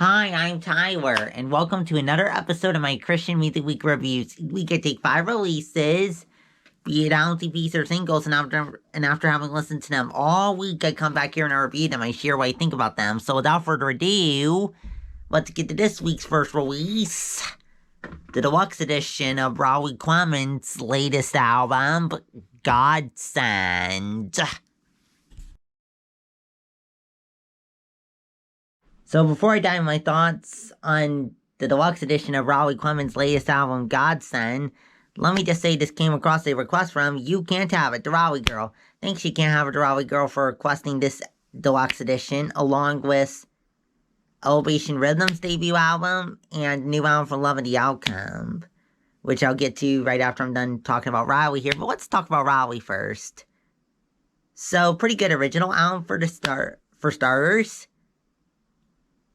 Hi, I'm Tyler, and welcome to another episode of my Christian Music Week reviews. We could take 5 releases, be it LTPs or singles, and after having listened to them all week, I come back here and I review them. I share what I think about them. So without further ado, let's get to this week's first release, the deluxe edition of Raleigh Clemmons' latest album, Godsend. So before I dive into my thoughts on the deluxe edition of Raleigh Clemmons' latest album, Godsend, let me just say this came across a request from You Can't Have It, the Raleigh Girl. Thanks, You Can't Have It, the Raleigh Girl, for requesting this deluxe edition, along with Elevation Rhythm's debut album and new album from Love and the Outcome, which I'll get to right after I'm done talking about Raleigh here. But let's talk about Raleigh first. So, pretty good original album for starters.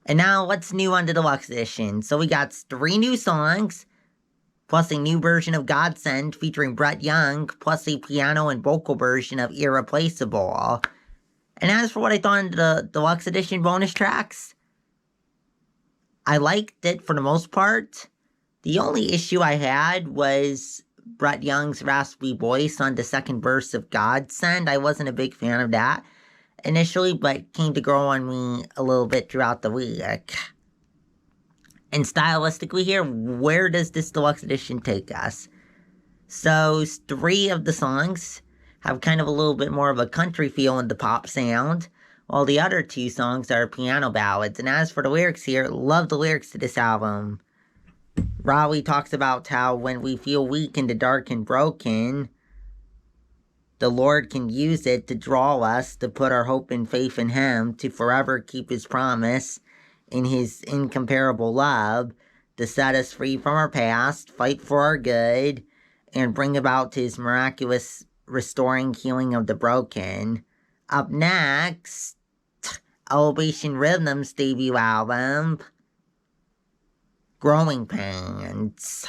And now, what's new on the deluxe edition? So we got 3 new songs, plus a new version of Godsend featuring Brett Young, plus a piano and vocal version of Irreplaceable. And as for what I thought of the deluxe edition bonus tracks, I liked it for the most part. The only issue I had was Brett Young's raspy voice on the second verse of Godsend. I wasn't a big fan of that initially, but came to grow on me a little bit throughout the week. And stylistically here, where does this deluxe edition take us? So 3 of the songs have kind of a little bit more of a country feel in the pop sound, while the other 2 songs are piano ballads. And as for the lyrics here, love the lyrics to this album. Raleigh talks about how when we feel weak in the dark and broken, the Lord can use it to draw us, to put our hope and faith in Him, to forever keep His promise in His incomparable love, to set us free from our past, fight for our good, and bring about His miraculous restoring healing of the broken. Up next, Elevation Rhythm's debut album, Growing Pains.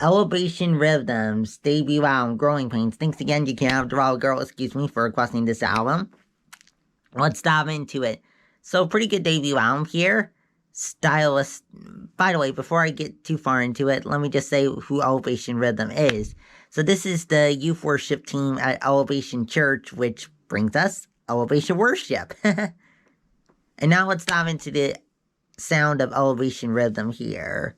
Elevation Rhythm's debut album, Growing Pains. Thanks again, You Can't Have the Raleigh Girl, for requesting this album. Let's dive into it. So, pretty good debut album here. Stylist. By the way, before I get too far into it, let me just say who Elevation Rhythm is. So, this is the youth worship team at Elevation Church, which brings us Elevation Worship. And now let's dive into the sound of Elevation Rhythm here.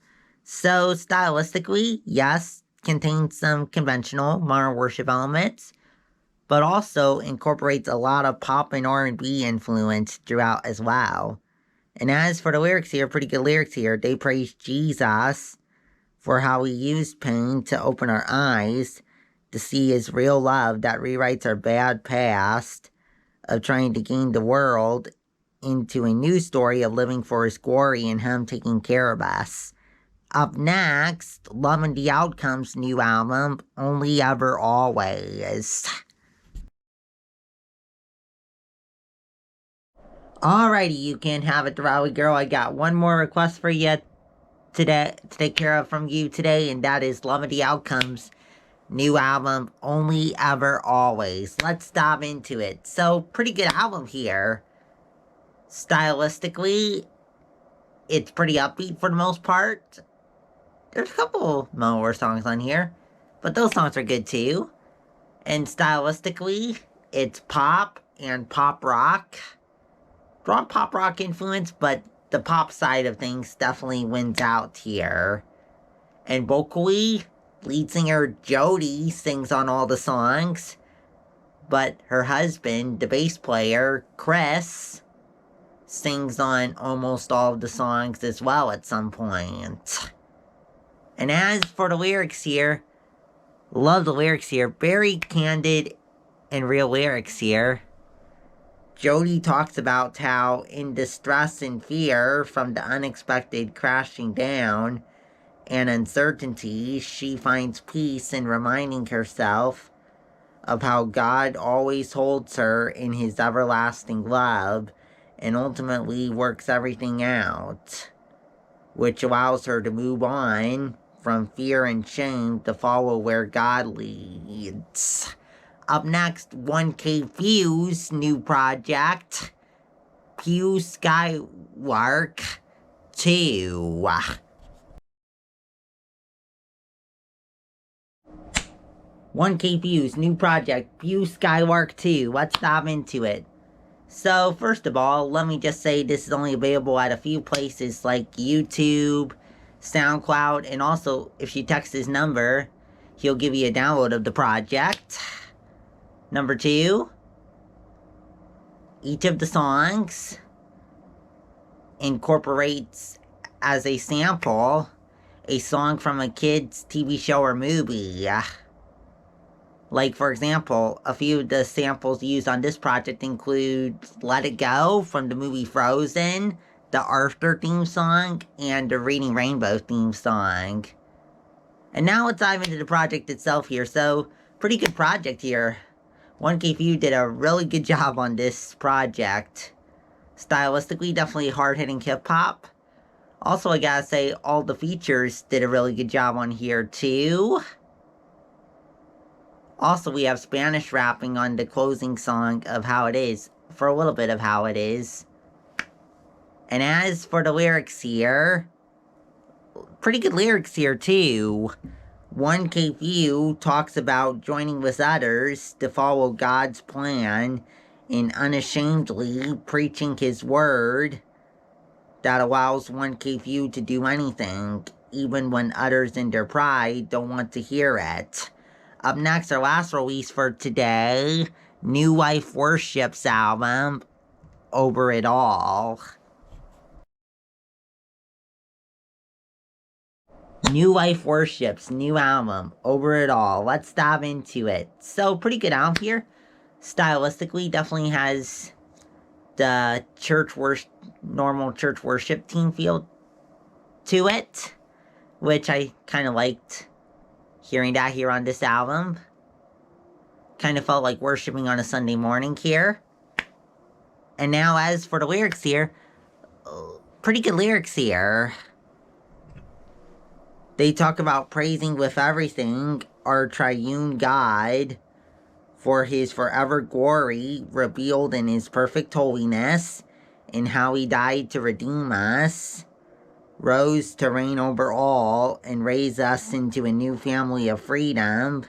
So, stylistically, yes, contains some conventional modern worship elements, but also incorporates a lot of pop and R&B influence throughout as well. And as for the lyrics here, pretty good lyrics here. They praise Jesus for how He used pain to open our eyes to see His real love that rewrites our bad past of trying to gain the world into a new story of living for His glory and Him taking care of us. Up next, Love and the Outcome's new album, Only Ever Always. Alrighty, You Can't Have It, the Raleigh Girl. I got one more request for you today to take care of from you today, and that is Love and the Outcome's new album, Only Ever Always. Let's dive into it. So, pretty good album here. Stylistically, it's pretty upbeat for the most part. There's a couple lower songs on here, but those songs are good too. And stylistically, it's pop and pop rock. Strong pop rock influence, but the pop side of things definitely wins out here. And vocally, lead singer Jody sings on all the songs, but her husband, the bass player, Chris, sings on almost all of the songs as well at some point. And as for the lyrics here, love the lyrics here. Very candid and real lyrics here. Jody talks about how in distress and fear from the unexpected crashing down and uncertainty, she finds peace in reminding herself of how God always holds her in His everlasting love and ultimately works everything out, which allows her to move on from fear and shame to follow where God leads. Up next, 1K-Phew's new project, Phew-Phew Skylark 2. 1K-Phew's new project, Phew-Phew Skylark 2. Let's dive into it. So, first of all, let me just say this is only available at a few places like YouTube, SoundCloud, and also, if you text his number, he'll give you a download of the project. Number 2, each of the songs incorporates as a sample a song from a kid's TV show or movie. Like, for example, a few of the samples used on this project include Let It Go from the movie Frozen, the Arthur theme song, and the Reading Rainbow theme song. And now let's dive into the project itself here. So, pretty good project here. 1K-Phew did a really good job on this project. Stylistically, definitely hard-hitting hip-hop. Also, I gotta say, all the features did a really good job on here, too. Also, we have Spanish rapping on the closing song of How It Is, for a little bit of How It Is. And as for the lyrics here, pretty good lyrics here, too. 1K-Phew talks about joining with others to follow God's plan and unashamedly preaching His word that allows 1K-Phew to do anything, even when others in their pride don't want to hear it. Up next, our last release for today, New Life Worship's album, Over It All. New Life Worship's new album, Over It All. Let's dive into it. So, pretty good album here. Stylistically, definitely has the normal church worship team feel to it, which I kind of liked hearing that here on this album. Kind of felt like worshiping on a Sunday morning here. And now as for the lyrics here, pretty good lyrics here. They talk about praising with everything our triune God for His forever glory revealed in His perfect holiness, and how He died to redeem us, rose to reign over all, and raise us into a new family of freedom,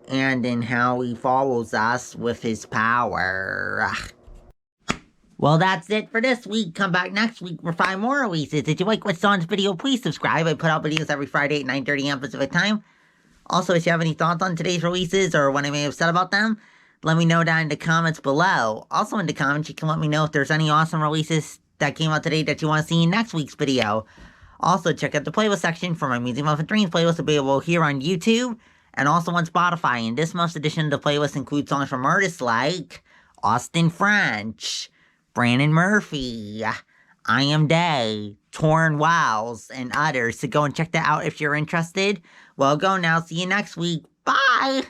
and in how He follows us with His power. Well, that's it for this week. Come back next week for 5 more releases. If you like what's on this video, please subscribe. I put out videos every Friday at 9:30 a.m. Pacific time. Also, if you have any thoughts on today's releases or what I may have said about them, let me know down in the comments below. Also in the comments, you can let me know if there's any awesome releases that came out today that you want to see in next week's video. Also, check out the playlist section for my Music Muffin Dreams playlist available here on YouTube and also on Spotify. And this month's edition of the playlist includes songs from artists like Austin French, Brandon Murphy, I Am Day, Torn Wows, and others. So go and check that out if you're interested. Well, go now. See you next week. Bye!